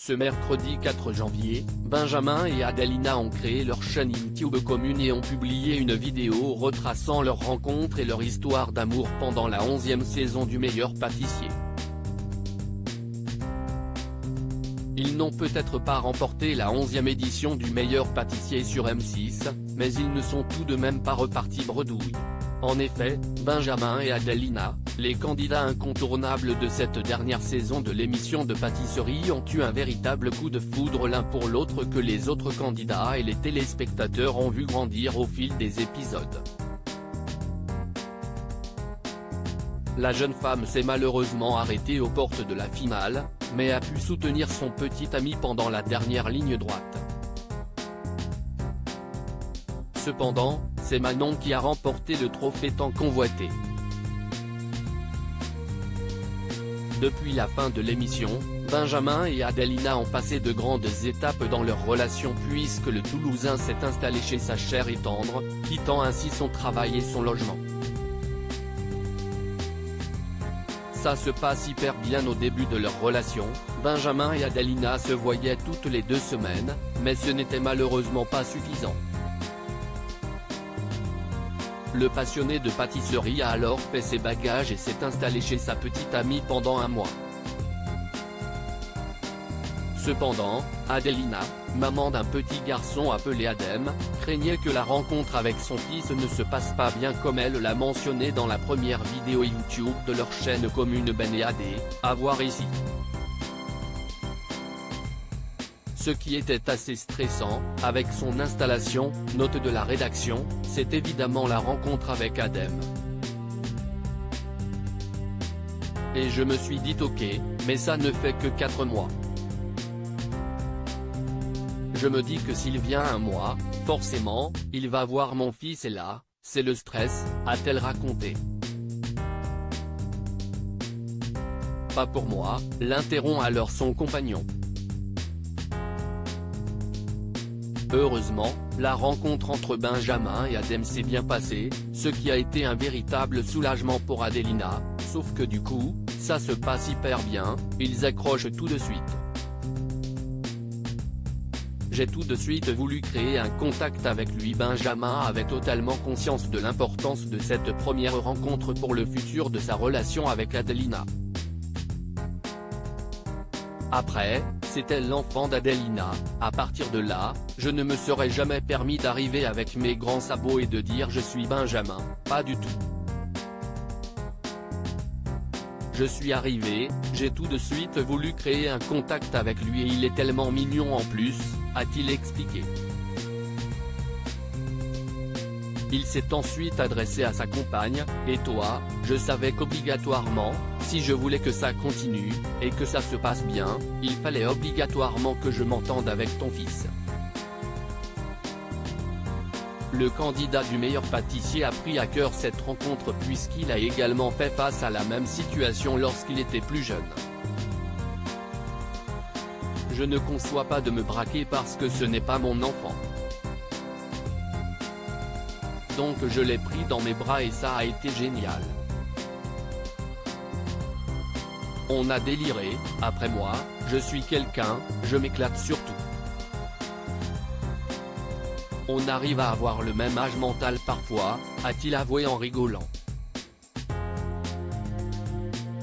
Ce mercredi 4 janvier, Benjamin et Adelina ont créé leur chaîne YouTube commune et ont publié une vidéo retraçant leur rencontre et leur histoire d'amour pendant la 11e saison du Meilleur Pâtissier. Ils n'ont peut-être pas remporté la 11e édition du Meilleur Pâtissier sur M6, mais ils ne sont tout de même pas repartis bredouille. En effet, Benjamin et Adelina, les candidats incontournables de cette dernière saison de l'émission de pâtisserie, ont eu un véritable coup de foudre l'un pour l'autre que les autres candidats et les téléspectateurs ont vu grandir au fil des épisodes. La jeune femme s'est malheureusement arrêtée aux portes de la finale, mais a pu soutenir son petit ami pendant la dernière ligne droite. Cependant, c'est Manon qui a remporté le trophée tant convoité. Depuis la fin de l'émission, Benjamin et Adelina ont passé de grandes étapes dans leur relation puisque le Toulousain s'est installé chez sa chère et tendre, quittant ainsi son travail et son logement. Ça se passe hyper bien au début de leur relation, Benjamin et Adelina se voyaient toutes les 2 semaines, mais ce n'était malheureusement pas suffisant. Le passionné de pâtisserie a alors fait ses bagages et s'est installé chez sa petite amie pendant un mois. Cependant, Adelina, maman d'un petit garçon appelé Adem, craignait que la rencontre avec son fils ne se passe pas bien comme elle l'a mentionné dans la première vidéo YouTube de leur chaîne commune Ben et Adé, à voir ici. Ce qui était assez stressant, avec son installation, note de la rédaction, c'est évidemment la rencontre avec Adem. Et je me suis dit ok, mais ça ne fait que 4 mois. Je me dis que s'il vient un mois, forcément, il va voir mon fils et là, c'est le stress, a-t-elle raconté. Pas pour moi, l'interrompt alors son compagnon. Heureusement, la rencontre entre Benjamin et Adem s'est bien passée, ce qui a été un véritable soulagement pour Adelina, sauf que du coup, ça se passe hyper bien, ils accrochent tout de suite. J'ai tout de suite voulu créer un contact avec lui. Benjamin avait totalement conscience de l'importance de cette première rencontre pour le futur de sa relation avec Adelina. Après, c'était l'enfant d'Adelina, à partir de là, je ne me serais jamais permis d'arriver avec mes grands sabots et de dire je suis Benjamin, pas du tout. Je suis arrivé, j'ai tout de suite voulu créer un contact avec lui et il est tellement mignon en plus, a-t-il expliqué. Il s'est ensuite adressé à sa compagne, et toi, je savais qu'obligatoirement, si je voulais que ça continue, et que ça se passe bien, il fallait obligatoirement que je m'entende avec ton fils. Le candidat du Meilleur Pâtissier a pris à cœur cette rencontre puisqu'il a également fait face à la même situation lorsqu'il était plus jeune. Je ne conçois pas de me braquer parce que ce n'est pas mon enfant. Donc je l'ai pris dans mes bras et ça a été génial. On a déliré, après moi, je suis quelqu'un, je m'éclate surtout. On arrive à avoir le même âge mental parfois, a-t-il avoué en rigolant.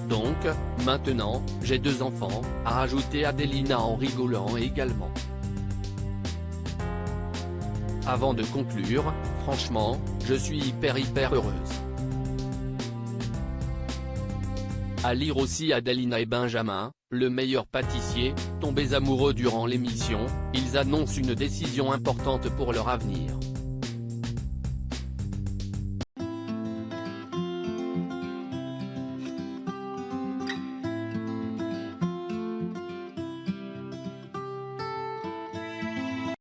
Donc, maintenant, j'ai 2 enfants, a ajouté Adelina en rigolant également. Avant de conclure, franchement, je suis hyper heureuse. À lire aussi Adelina et Benjamin, le Meilleur Pâtissier, tombés amoureux durant l'émission, ils annoncent une décision importante pour leur avenir.